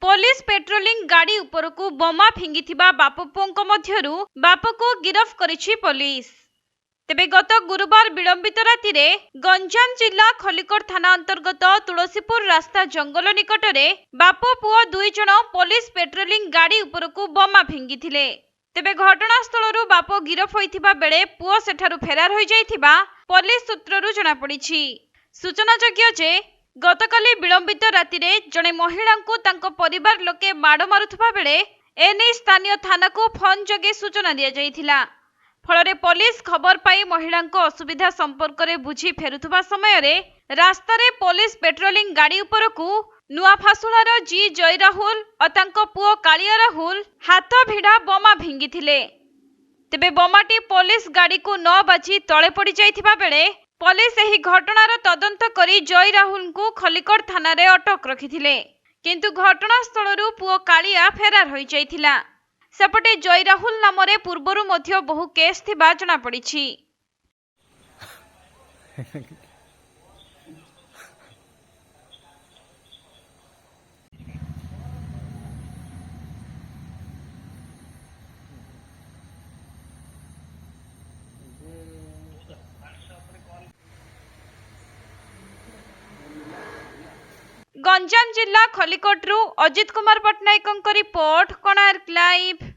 Police patrolling गाड़ी उपरकू बोमा फिंगिथिबा बाप पुओंक मध्यरु बापको गिरफ करिछि police. तेबे गत गुरुवार विलंबित राति रे गंजाम जिला खलिकोट थाना अंतर्गत तुलसीपुर रास्ता जंगल निकटरे बाप पुओ दुई जण पुलिस पेट्रोलिंग गाड़ी उपरकू बोमा फिंगिथिले। तेबे घटनास्थलरू बाप गिरफ होइथिबा बेले पुओ सेठारु फेरार होई जाइथिबा पुलिस सूत्ररू जणा पड़िछि। सूचनायोग्य जे गतकाली विलंबित राति रे जणे महिला को तांको परिवार लोके माड़ मारुथबा बेले एने स्थानीय थाना को फोन जगे सूचना दिया जाइथिला। फलरे पुलिस खबर पाई महिला को असुविधा संपर्क रे बुझी फेरुथबा समय रे रास्ता रे पुलिस पेट्रोलिंग गाड़ी उपरकू नुआ फासुलार जी जय राहुल और तांको पुओ कालिया राहुल हाथ भिड़ा बोमा भिंगिथिले। तेबे बोमाटी पुलिस गाड़ी को न बाजी तले पड़ी जाइथिबा बेले पुलिस एही घटनार तदंत करी जय राहुल को खलिकोट थाना रे अटक रखिथिले, किंतु घटनास्थलरू पुओ कालिया फेरार होई जाइथिला। सेपटे जय राहुल नामरे पूर्वरु मध्य बहु केस थिबा जणा पड़िछि। गंजाम जिला खलिकोटरू अजित कुमार पट्टनायक रिपोर्ट, कोणार्क लाइव।